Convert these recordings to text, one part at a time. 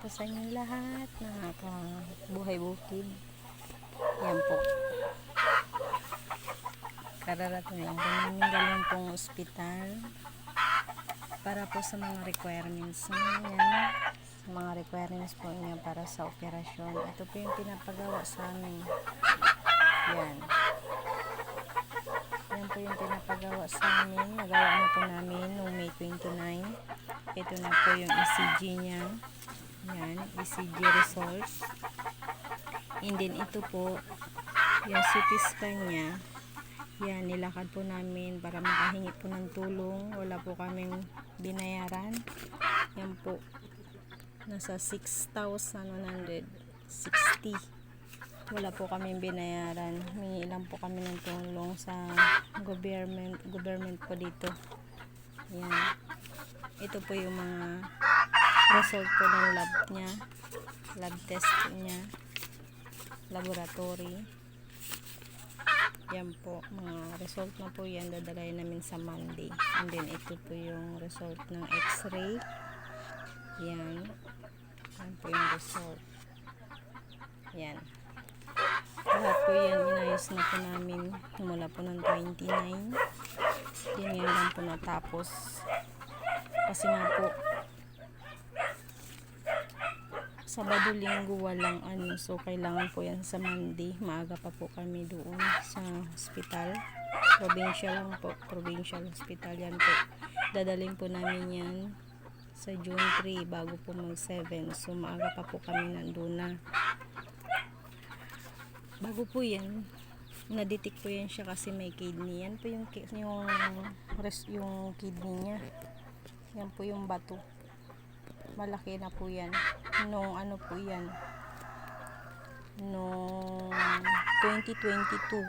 po sa inyong lahat, mga kabuhay bukid. Yan po. Kararating lang po namin galing pong ospital para po sa mga requirements niya. Sa mga requirements po niya para sa operasyon. Ito po yung pinapagawa sa amin. Yan. Yan po yung pinapagawa sa amin. Nagawa na po namin noong May 29. Ito na po yung ECG niya. Yan, ECG results. And then ito po, yung CT scan niya. Yan, nilakad po namin para makahingi po ng tulong. Wala po kaming binayaran. Yan po, nasa 6,160. Wala po kaming binayaran. Humingi lang po kami ng tulong sa government po dito. Yan. Ito po yung mga result po ng lab niya, lab test niya, laboratory. Yan po, mga result na po yan, dadalhin namin sa Monday. And then ito po yung result ng x-ray. Yan. Yan po yung result. Yan. Lahat po yan, inayos na po namin mula po ng 29. Yan yan lang po natapos. Kasi nga po, Sabado, Linggo walang so kailangan po yan sa Monday. Maaga pa po kami doon sa hospital. Provincial lang po, provincial hospital yan po. Dadalhin po namin yan sa June 3 bago po mag 7. So maaga pa po kami nandun na. Bago po yan, na-detect po yan siya kasi may kidney. Yan po yung kidney niya. Yan po yung bato. Malaki na po yan. Nung ano po yan, nung 2022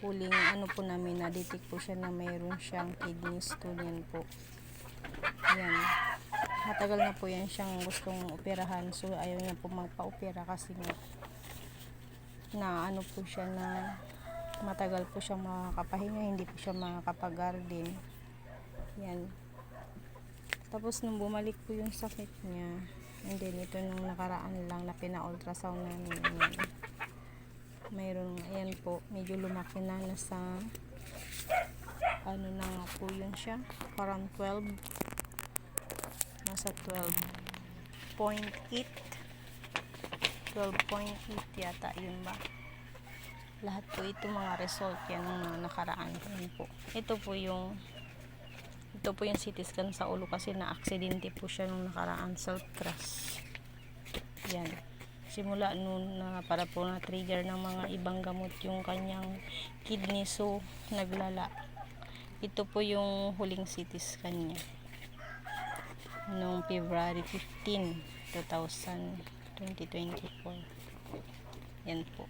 huling ano po namin, na-detect po siya na mayroon siyang kidney stone. Yan po. Yan. Matagal na po yan siyang gustong operahan. So ayaw niya po magpa-opera kasi na ano po siya, na matagal po siyang makakapahinga, hindi po siya makakapag-garden. Yan. Tapos nung bumalik po yung sakit niya, and then ito nung nakaraan lang na pina-ultrasound namin, mayroon, ayan po, medyo lumaki na, nasa ano na nga po yun siya, parang 12, nasa 12.8 yata, yun ba? Lahat po ito mga result yan nung nakaraan. Yan po. Ito po yung CT scan sa ulo kasi na-aksidente po siya nung nakaraan, self-crush. Yan. Simula noon na para po na-trigger ng mga ibang gamot yung kanyang kidney, so naglala. Ito po yung huling CT scan niya. Noong February 15, 2024. Yan po.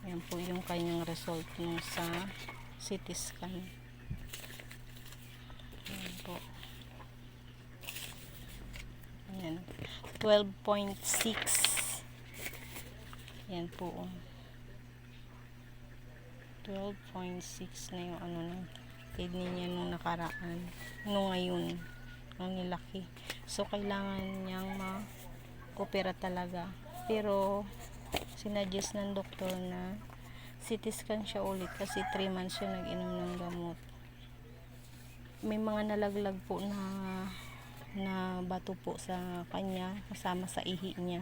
Yan po yung kanyang result nung sa CT scan. Yan po. Yan. 12.6. Yan po. 12.6 na yung ano ng kidney niya nung nakaraan. Nung ngayon, ang nilaki. So, kailangan niyang ma-opera talaga. Pero, sinuggest ng doktor na CT scan siya ulit kasi 3 months siya nag-inom ng gamot. May mga nalaglag po na bato po sa kanya kasama sa ihi niya.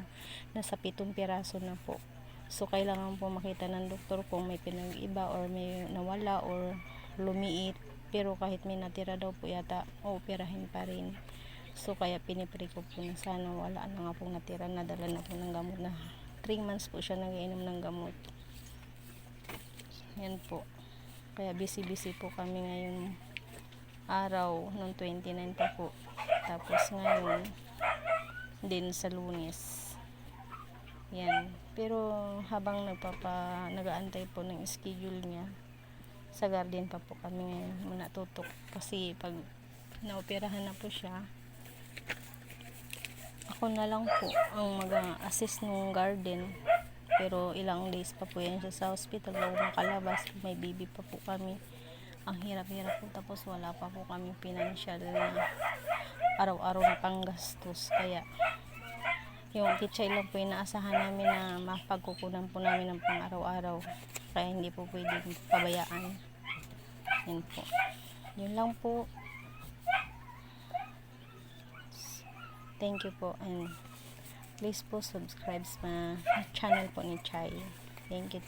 Nasa 7 piraso na po. So kailangan po makita ng doktor kung may pinag-iba or may nawala or lumiit. Pero kahit may natira daw po yata, ooperahin pa rin. So kaya pinipray ko po na sana wala na nga pong natira, nadala na po ng gamot na 3 months po siya nag-inom ng gamot. Yan po. Kaya busy po kami ngayon araw nung 29 pa po. Tapos ngayon din sa Lunes. Yan. Pero habang nag-aantay po ng schedule niya, sa garden pa po kami ngayon muna tutok. Kasi pag naoperahan na po siya, ako na lang po ang mag-assist ng garden. Pero ilang days pa po yan siya sa hospital bago makalabas. May baby pa po kami. ang hirap-hirap po, tapos wala pa po kami financial na araw-araw na panggastos. Kaya yung kitchay lang po inaasahan namin na mapagkukunan po namin ng pang araw-araw, kaya hindi po pwedeng pabayaan. Yan po, yun lang po. Thank you po, and please po subscribe sa channel po ni Chai. Thank you.